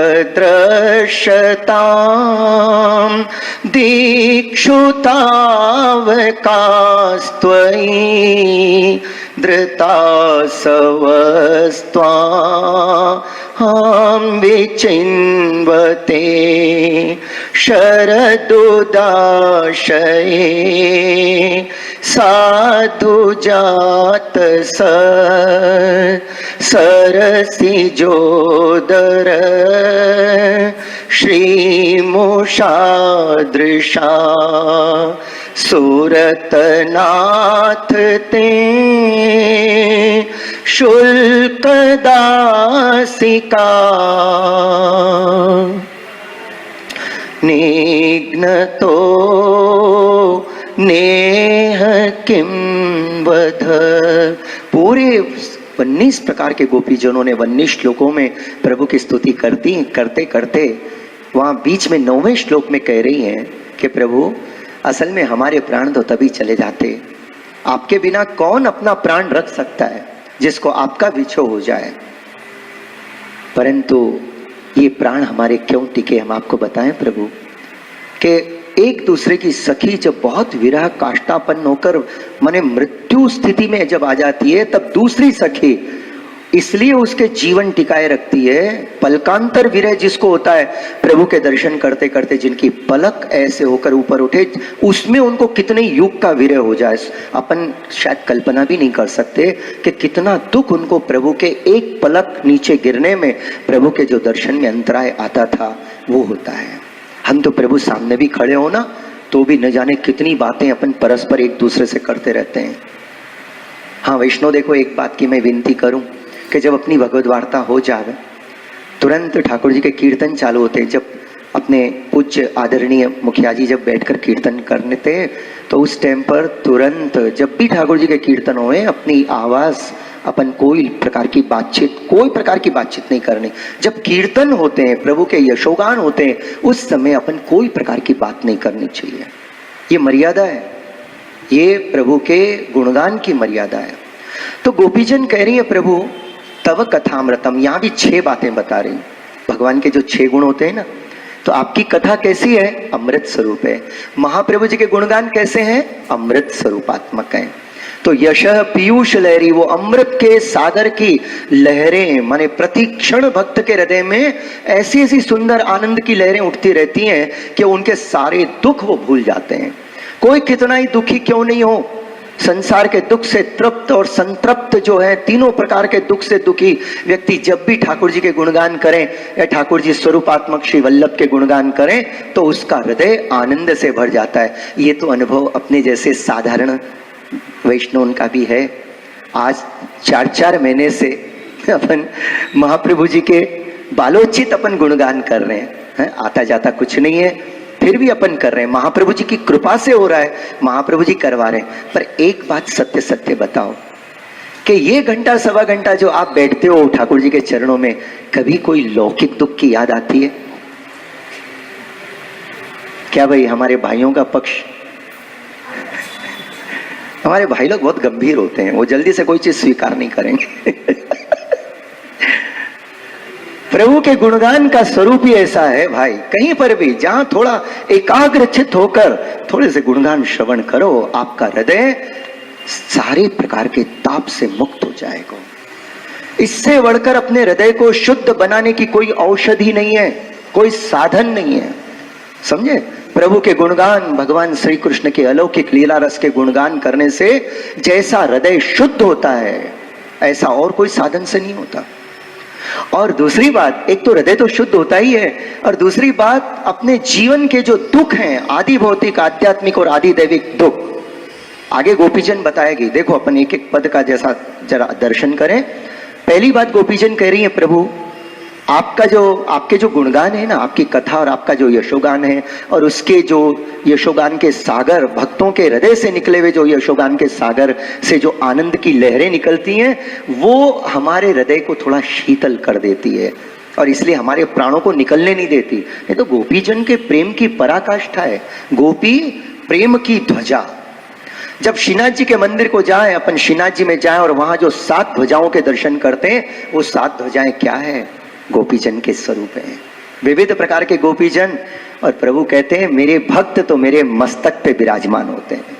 दीक्षुतावकास्त्वयि धृतासवस्त्वां विचिन्वते शरदुदाशये साधुजात सरसिजोदर श्रीमुषादृशा सुरतनाथ ते शुल्कदासिका निघ्नतो नेह किं वध। पूरे 19 प्रकार के गोपीजनों ने 19 श्लोकों में प्रभु की स्तुति करते करते वहां बीच में 9वें श्लोक में कह रही हैं कि प्रभु असल में हमारे प्राण तो तभी चले जाते, आपके बिना कौन अपना प्राण रख सकता है जिसको आपका विछो हो जाए, परंतु ये प्राण हमारे क्यों टिके हम आपको बताएं प्रभु कि एक दूसरे की सखी जब बहुत विरह काष्ठापन्न होकर माने मृत्यु स्थिति में जब आ जाती है, तब दूसरी सखी इसलिए उसके जीवन टिकाए रखती है। पलकांतर विरह जिसको होता है, प्रभु के दर्शन करते करते जिनकी पलक ऐसे होकर ऊपर उठे, उसमें उनको कितने युग का विरह हो जाए अपन शायद कल्पना भी नहीं कर सकते कि कितना दुख उनको प्रभु के एक पलक नीचे गिरने में, प्रभु के जो दर्शन में अंतराय आता था वो होता है। हम तो प्रभु सामने भी खड़े हो ना तो भी न जाने कितनी बातें अपन परस्पर एक दूसरे से करते रहते हैं। हाँ वैष्णव देखो, एक बात की मैं विनती करूं कि जब अपनी भगवद वार्ता हो जावे तुरंत ठाकुर जी के कीर्तन चालू होते हैं। जब अपने पूज्य आदरणीय मुखिया जी जब बैठकर कीर्तन करने थे तो उस टाइम पर तुरंत जब भी ठाकुर जी के कीर्तन होए अपनी आवाज अपन कोई प्रकार की बातचीत नहीं करनी। जब कीर्तन होते हैं, प्रभु के यशोगान होते हैं, उस समय अपन कोई प्रकार की बात नहीं करनी चाहिए। ये मर्यादा है, ये प्रभु के गुणगान की मर्यादा है। तो गोपीजन कह रही है प्रभु तव कथामृतम, यहां भी 6 बातें बता रही। भगवान के जो 6 गुण होते हैं ना, तो आपकी कथा कैसी है? अमृत स्वरूप है। महाप्रभु जी के गुणगान कैसे हैं? अमृत स्वरूपात्मक है। तो यशः पीयूष लहरी, वो अमृत के सागर की लहरें माने प्रतिक्षण भक्त के हृदय में ऐसी ऐसी सुंदर आनंद की लहरें उठती रहती हैं कि उनके सारे दुख वो भूल जाते हैं। कोई कितना ही दुखी क्यों नहीं हो, संसार के दुख से तृप्त और संतृप्त जो है, तीनों प्रकार के दुख से दुखी व्यक्ति जब भी ठाकुर जी के गुणगान करें या ठाकुर जी स्वरूपात्मक श्री वल्लभ के गुणगान करें तो उसका हृदय आनंद से भर जाता है। ये तो अनुभव अपने जैसे साधारण वैष्णव का भी है। आज 4-4 महीने से अपन महाप्रभु जी के बालोचित अपन गुणगान कर रहे हैं, आता जाता कुछ नहीं है, फिर भी अपन कर रहे हैं, महाप्रभु जी की कृपा से हो रहा है, महाप्रभु जी करवा रहे हैं। पर एक बात सत्य सत्य बताओ कि ये घंटा सवा घंटा जो आप बैठते हो ठाकुर जी के चरणों में, कभी कोई लौकिक दुख की याद आती है क्या? भाई हमारे भाइयों का पक्ष, हमारे भाई लोग बहुत गंभीर होते हैं, वो जल्दी से कोई चीज स्वीकार नहीं करेंगे। प्रभु के गुणगान का स्वरूप ही ऐसा है भाई, कहीं पर भी जहां थोड़ा एकाग्रचित होकर थोड़े से गुणगान श्रवण करो, आपका हृदय सारे प्रकार के ताप से मुक्त हो जाएगा। इससे बढ़कर अपने हृदय को शुद्ध बनाने की कोई औषधि नहीं है, कोई साधन नहीं है, समझे? प्रभु के गुणगान, भगवान श्री कृष्ण के अलौकिक लीला रस के गुणगान करने से जैसा हृदय शुद्ध होता है, ऐसा और कोई साधन से नहीं होता। और दूसरी बात, एक तो हृदय तो शुद्ध होता ही है, और दूसरी बात अपने जीवन के जो दुख हैं, आदि भौतिक, आध्यात्मिक और आदि दैविक दुख, आगे गोपीजन बताएगी। देखो अपन एक एक पद का जैसा जरा दर्शन करें। पहली बात गोपीजन कह रही है, प्रभु आपके जो गुणगान है ना, आपकी कथा और आपका जो यशोगान है, और उसके जो यशोगान के सागर, भक्तों के हृदय से निकले हुए जो यशोगान के सागर से जो आनंद की लहरें निकलती हैं, वो हमारे हृदय को थोड़ा शीतल कर देती है और इसलिए हमारे प्राणों को निकलने नहीं देती। ये तो गोपीजन के प्रेम की पराकाष्ठा है, गोपी प्रेम की ध्वजा। जब श्रीनाथ जी के मंदिर को जाएं, अपन श्रीनाथ जी में जाएं और वहां जो 7 ध्वजाओं के दर्शन करते हैं, वो 7 ध्वजाएं क्या है? गोपीजन के स्वरूप है, विविध प्रकार के गोपीजन। और प्रभु कहते हैं मेरे भक्त तो मेरे मस्तक पे विराजमान होते हैं।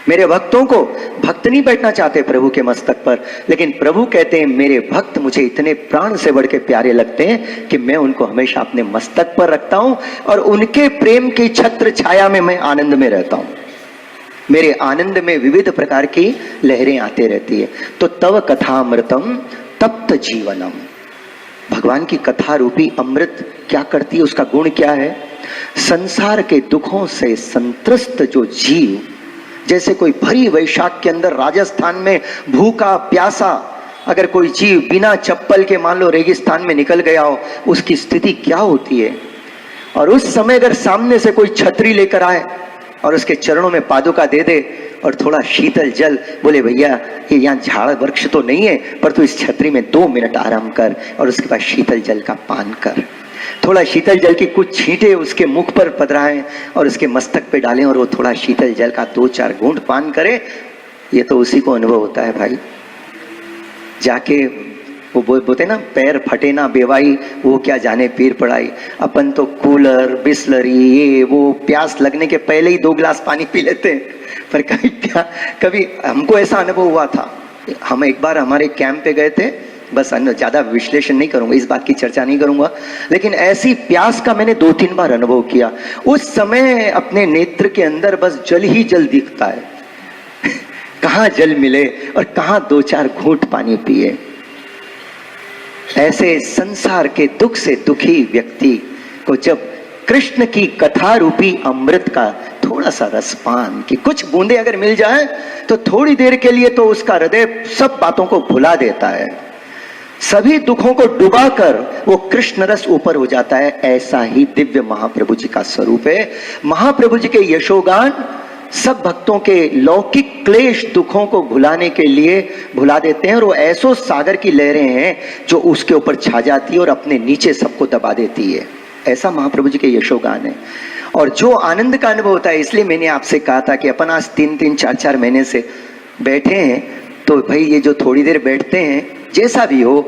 मेरे भक्तों को, भक्त नहीं बैठना चाहते प्रभु के मस्तक पर, लेकिन प्रभु कहते हैं मेरे भक्त मुझे इतने प्राण से बढ़ के प्यारे लगते हैं कि मैं उनको हमेशा अपने मस्तक पर रखता हूं और उनके प्रेम की छत्र छाया में मैं आनंद में रहता हूं। मेरे आनंद में विविध प्रकार की लहरें आते रहती है। तो तव कथामृतम तप्त जीवनम, भगवान की कथा रूपी अमृत क्या करती है, उसका गुण क्या है? संसार के दुखों से संत्रस्त जो जीव, जैसे कोई भरी वैशाख के अंदर राजस्थान में भूखा प्यासा अगर कोई जीव बिना चप्पल के मान लो रेगिस्तान में निकल गया हो, उसकी स्थिति क्या होती है? और उस समय अगर सामने से कोई छतरी लेकर आए और उसके चरणों में पादुका दे दे और थोड़ा शीतल जल, बोले भैया ये यहाँ झाड़ वृक्ष तो नहीं है, पर तू इस छतरी में 2 मिनट आराम कर और उसके बाद शीतल जल का पान कर, थोड़ा शीतल जल की कुछ छींटे उसके मुख पर पधराएं और उसके मस्तक पे डालें और वो थोड़ा शीतल जल का 2-4 घूंट पान करे, ये तो उसी को अनुभव होता है भाई। जाके वो बोलते ना, पैर फटे ना बेवाई वो क्या जाने पीर पड़ाई। अपन तो कूलर बिस्लरी ये वो प्यास लगने के पहले ही 2 गिलास पानी पी लेते हैं, पर कभी हमको ऐसा अनुभव हुआ था। हम एक बार हमारे कैंप पे गए थे, बस ज्यादा विश्लेषण नहीं करूंगा, इस बात की चर्चा नहीं करूंगा, लेकिन ऐसी प्यास का मैंने 2-3 बार अनुभव किया। उस समय अपने नेत्र के अंदर बस जल ही जल दिखता है कहाँ जल मिले और कहाँ 2-4 घूंट पानी पिए। ऐसे संसार के दुख से दुखी व्यक्ति को जब कृष्ण की कथा रूपी अमृत का थोड़ा सा रसपान की कुछ बूंदे अगर मिल जाए तो थोड़ी देर के लिए तो उसका हृदय सब बातों को भुला देता है, सभी दुखों को डुबाकर वो कृष्ण रस ऊपर हो जाता है। ऐसा ही दिव्य महाप्रभु जी का स्वरूप है। महाप्रभु जी के यशोगान सब भक्तों के लौकिक क्लेश दुखों को भुलाने के लिए भुला देते हैं और वो ऐसो सागर की लहरें हैं जो उसके ऊपर छा जाती है और अपने नीचे सबको दबा देती है। ऐसा महाप्रभु जी के यशोगान है और जो आनंद का अनुभव होता है। इसलिए मैंने आपसे कहा था कि अपन आज 3-3, 4-4 महीने से बैठे हैं, तो भाई ये जो थोड़ी देर बैठते हैं जैसा भी हो,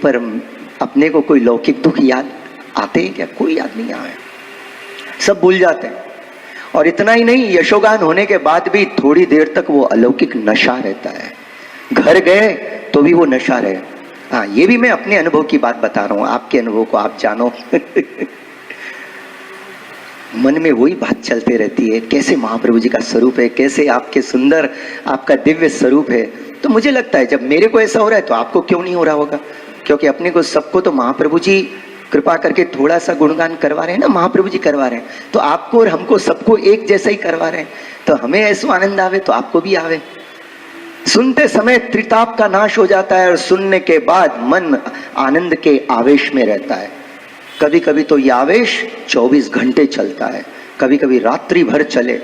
पर अपने को कोई लौकिक दुख याद आते हैं क्या? कोई याद नहीं आया, सब भूल जाते हैं। और इतना ही नहीं, यशोगान होने के बाद भी थोड़ी देर तक वो अलौकिक नशा रहता है। घर गए तो भी वो नशा रहे। हाँ, ये भी मैं अपने अनुभव की बात बता रहा हूं, आपके अनुभव को आप जानो। मन में वही बात चलते रहती है, कैसे महाप्रभु जी का स्वरूप है, कैसे आपके सुंदर आपका दिव्य स्वरूप है। तो मुझे लगता है जब मेरे को ऐसा हो रहा है तो आपको क्यों नहीं हो रहा होगा, क्योंकि अपने को सबको तो महाप्रभु जी कृपा करके थोड़ा सा गुणगान करवा रहे हैं ना, महाप्रभु जी करवा रहे हैं, तो आपको और हमको सबको एक जैसा ही करवा रहे हैं, तो हमें ऐसा आनंद आवे तो आपको भी आवे। सुनते समय त्रिताप का नाश हो जाता है और सुनने के बाद मन आनंद के आवेश में रहता है। कभी कभी तो ये आवेश 24 घंटे चलता है, कभी कभी रात्रि भर चले,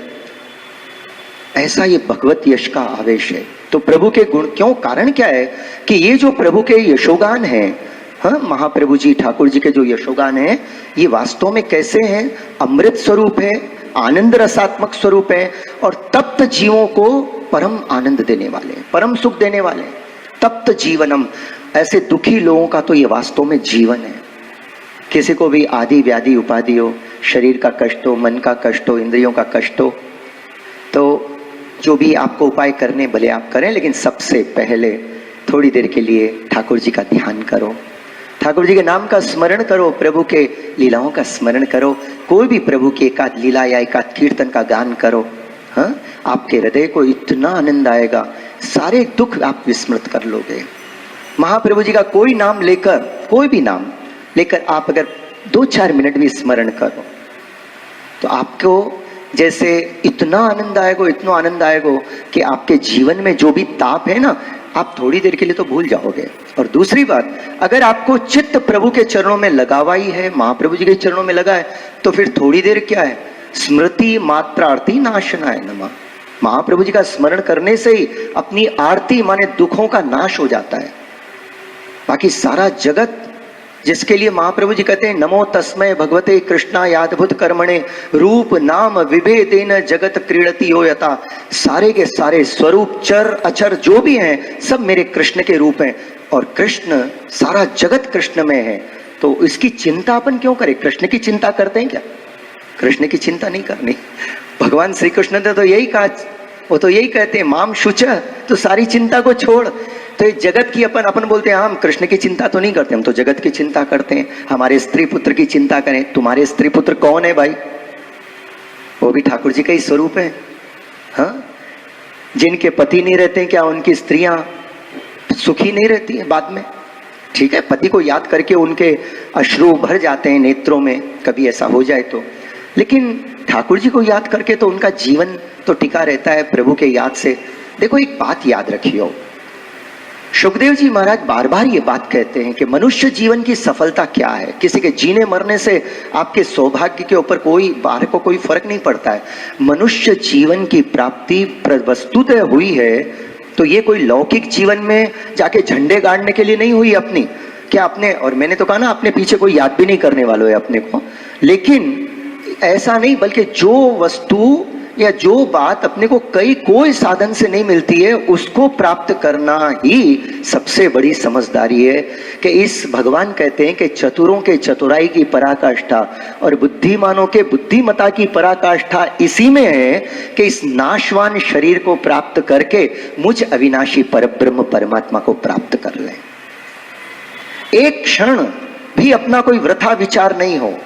ऐसा ये भगवत यश का आवेश है। तो प्रभु के गुण क्यों, कारण क्या है कि ये जो प्रभु के यशोगान हैं, हाँ, महाप्रभु जी ठाकुर जी के जो यशोगान हैं, ये वास्तव में कैसे हैं, अमृत स्वरूप है, आनंद रसात्मक स्वरूप है, और तप्त जीवों को परम आनंद देने वाले, परम सुख देने वाले। तप्त जीवनम, ऐसे दुखी लोगों का तो ये वास्तव में जीवन है। किसी को भी आदि व्याधि उपाधि हो, शरीर का कष्ट हो, मन का कष्ट हो, इंद्रियों का कष्ट हो, तो जो भी आपको उपाय करने भले आप करें, लेकिन सबसे पहले थोड़ी देर के लिए ठाकुर जी का ध्यान करो, ठाकुर जी के नाम का स्मरण करो, प्रभु के लीलाओं का स्मरण करो, कोई भी प्रभु की एकाध लीला या एकाध कीर्तन का गान करो। हाँ, आपके हृदय को इतना आनंद आएगा, सारे दुख आप विस्मृत कर लोगे। महाप्रभु जी का कोई नाम लेकर, कोई भी नाम लेकर आप अगर 2-4 मिनट भी स्मरण करो तो आपको जैसे इतना आनंद आएगा, इतना आनंद आएगा कि आपके जीवन में जो भी ताप है ना, आप थोड़ी देर के लिए तो भूल जाओगे। और दूसरी बात, अगर आपको चित्त प्रभु के चरणों में लगा हुआ ही है, महाप्रभु जी के चरणों में लगा है, तो फिर थोड़ी देर क्या है, स्मृति मात्रार्थी नाशनाय नमः, महाप्रभु जी का स्मरण करने से ही अपनी आरती माने दुखों का नाश हो जाता है। बाकी सारा जगत जिसके लिए महाप्रभु जी कहते हैं नमो तस्मय भगवते कृष्णाय अद्भुत कर्मणे रूप नाम विभेदेन जगत क्रीडति हो यथा, सारे के सारे स्वरूप चर अचर जो भी हैं सब मेरे कृष्ण के रूप हैं, और कृष्ण, सारा जगत कृष्ण में है। तो इसकी चिंता अपन क्यों करें, कृष्ण की चिंता करते हैं क्या, कृष्ण की चिंता नहीं करनी। भगवान श्री कृष्ण ने तो यही कहा, वो तो यही कहते हैं माम शुच, तो सारी चिंता को छोड़। तो ये जगत की अपन बोलते हैं हम कृष्ण की चिंता तो नहीं करते, हम तो जगत की चिंता करते हैं, हमारे स्त्री पुत्र की चिंता करें। तुम्हारे स्त्री पुत्र कौन है भाई, वो भी ठाकुर जी का ही स्वरूप है। हाँ, जिनके पति नहीं रहते क्या उनकी स्त्रियां सुखी नहीं रहती है बाद में, ठीक है, पति को याद करके उनके अश्रु भर जाते हैं नेत्रों में, कभी ऐसा हो जाए तो, लेकिन ठाकुर जी को याद करके तो उनका जीवन तो टिका रहता है प्रभु के याद से। देखो एक बात याद रखियो, सुखदेव जी महाराज बार बार ये बात कहते हैं कि मनुष्य जीवन की सफलता क्या है, किसी के जीने मरने से आपके सौभाग्य के ऊपर कोई बाहर को कोई फर्क नहीं पड़ता है। मनुष्य जीवन की प्राप्ति वस्तुतः हुई है तो ये कोई लौकिक जीवन में जाके झंडे गाड़ने के लिए नहीं हुई अपनी, क्या आपने, और मैंने तो कहा ना अपने पीछे कोई याद भी नहीं करने वालों है अपने को, लेकिन ऐसा नहीं, बल्कि जो वस्तु या जो बात अपने को कोई साधन से नहीं मिलती है उसको प्राप्त करना ही सबसे बड़ी समझदारी है। कि इस भगवान कहते हैं कि चतुरों के चतुराई की पराकाष्ठा और बुद्धिमानों के बुद्धिमता की पराकाष्ठा इसी में है कि इस नाशवान शरीर को प्राप्त करके मुझ अविनाशी परब्रह्म परमात्मा को प्राप्त कर लें। एक क्षण भी अपना कोई वृथा विचार नहीं हो,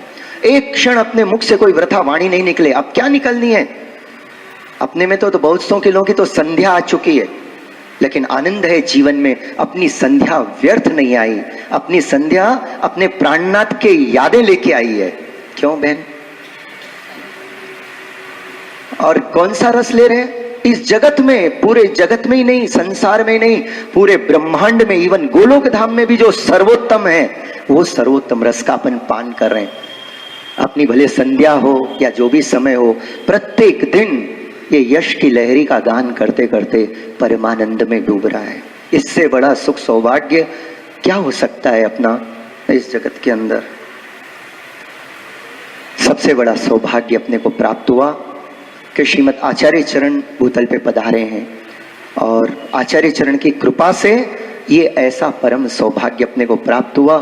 एक क्षण अपने मुख से कोई वृथा वाणी नहीं निकले। अब क्या निकलनी है अपने में, तो बहुत सौ किलो की तो संध्या आ चुकी है, लेकिन आनंद है जीवन में, अपनी संध्या व्यर्थ नहीं आई, अपनी संध्या अपने प्राणनाथ के यादें लेके आई है। क्यों बहन, और कौन सा रस ले रहे हैं इस जगत में, पूरे जगत में ही नहीं, संसार में नहीं, पूरे ब्रह्मांड में, इवन गोलोक धाम में भी जो सर्वोत्तम है वो सर्वोत्तम रस का अपन पान कर रहे हैं। अपनी भले संध्या हो या जो भी समय हो, प्रत्येक दिन ये यश की लहरी का गान करते करते परमानंद में डूब रहा है। इससे बड़ा सुख सौभाग्य क्या हो सकता है अपना इस जगत के अंदर। सबसे बड़ा सौभाग्य अपने को प्राप्त हुआ कि श्रीमद आचार्य चरण भूतल पे पधारे हैं, और आचार्य चरण की कृपा से ये ऐसा परम सौभाग्य अपने को प्राप्त हुआ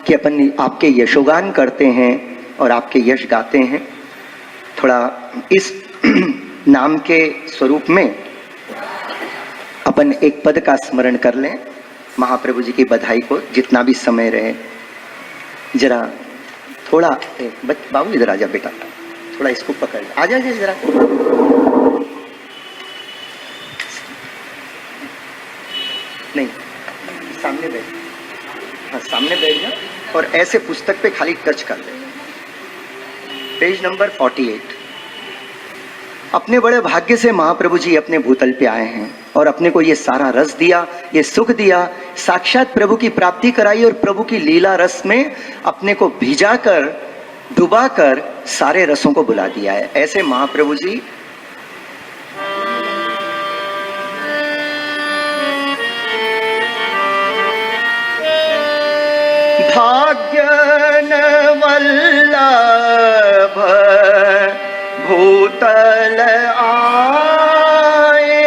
कि अपन आपके यशोगान करते हैं और आपके यश गाते हैं। थोड़ा इस नाम के स्वरूप में अपन एक पद का स्मरण कर लें, महाप्रभु जी की बधाई को जितना भी समय रहे। जरा थोड़ा बाबू इधर आ जा बेटा, थोड़ा इसको पकड़, आ जाइए जरा। नहीं, सामने बैठ, हाँ सामने बैठ जाओ और ऐसे पुस्तक पे खाली टच कर दे। Page number 48। अपने बड़े भाग्य से महाप्रभु जी अपने भूतल पे आए हैं और अपने को ये सारा रस दिया, ये सुख दिया, साक्षात प्रभु की प्राप्ति कराई और प्रभु की लीला रस में अपने को भिजाकर, डुबाकर सारे रसों को बुला दिया है। ऐसे महाप्रभु जी भाग्यन वल्लभ भूतल आए,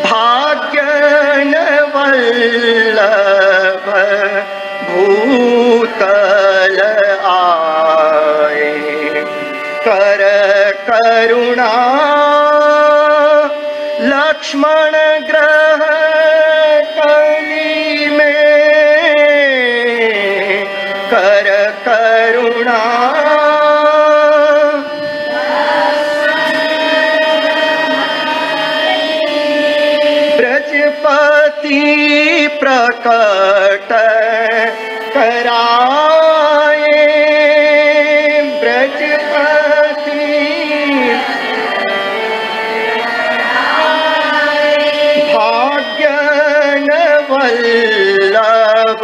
भाग्यन वल्लभ भूतल आए, कर करुणा लक्ष्मण ग्रह कली में, कर करुणा ब्रजपति प्रकट कराए, ब्रजपति भाग्यन वल्लभ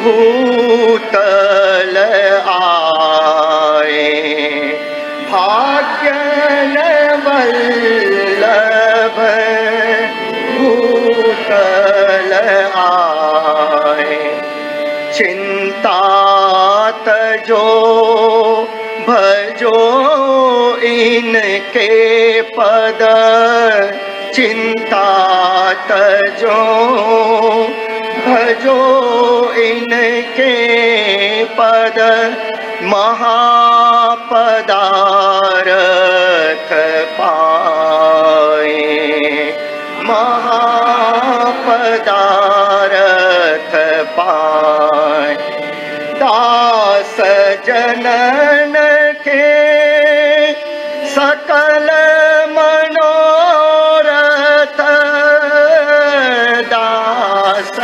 भूतल आए, भाग्यन वल्लभ भूतल आए, चिंता तजो भजो इनके पद, चिंता तजो भजो इनके पद, महापदारथ पाए, महापदारथ पाए, दास जनन के सकल मनोरथ, दास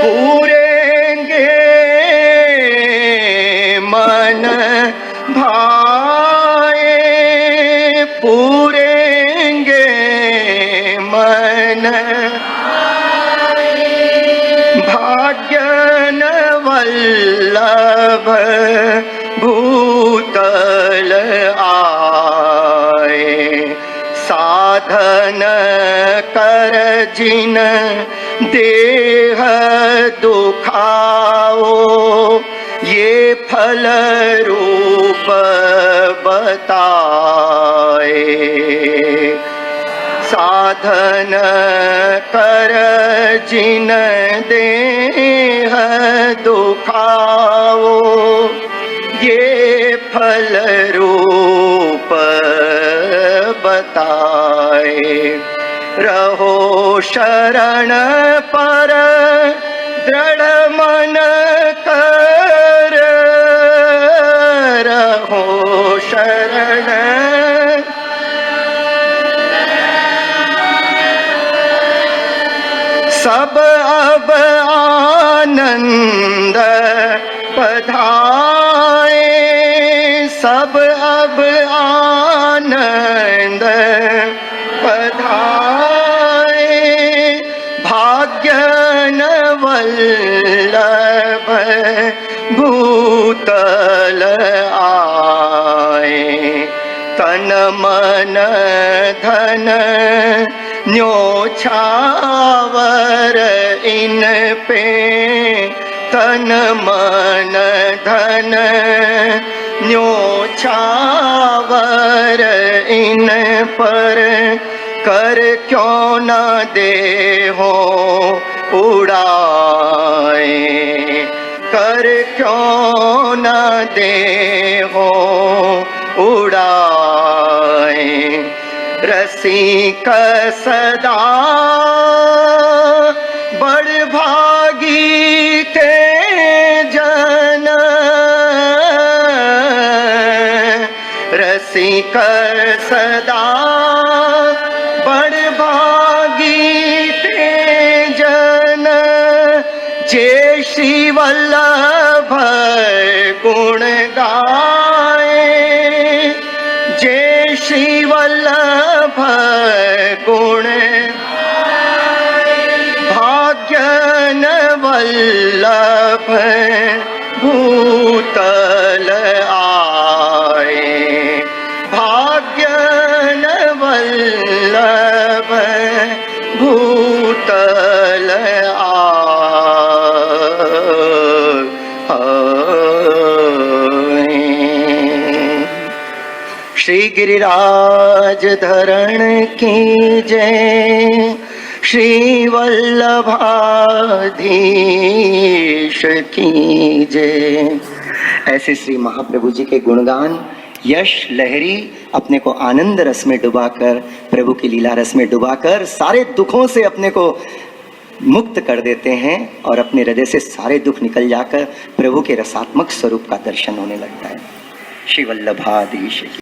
पूरेंगे मन भाए, पूरेंगे मन भाग्यन वल्लभ भूतल आए, साधन कर जिन देह दुखाओ, ये फल रूप बताए, साधन कर जिन देह दुखाओ, ये फल रूप बताए, रहो शरण पर दृढ़ मन कर, रहो शरण सब अब आनंद बधाए, सब अब आनंद बधाए, भाग्यन वल्लभ भूतल आए, तन मन धन न्योछावर इन पे, तन मन धन न्योछावर इन पर, कर क्यों न दे हो उड़ाए, कर क्यों न दे हो उड़ाए, रसिक सदा बड़भागी ते जन रसिक सदा बड़भागी ते जन जे श्री वल्लभ गुण गाए जे श्री वल्लभ गुण भाग्यन वल्लभ भूतल आए भाग्यन वल्लभ भूतल आए। श्री गिरिराज धरण की जय श्री वल्लभाधीश की जय। ऐसे श्री महाप्रभु जी के गुणगान यश लहरी अपने को आनंद रस में डुबाकर, प्रभु की लीला रस में डुबाकर सारे दुखों से अपने को मुक्त कर देते हैं और अपने हृदय से सारे दुख निकल जाकर प्रभु के रसात्मक स्वरूप का दर्शन होने लगता है। श्री वल्लभाधीश।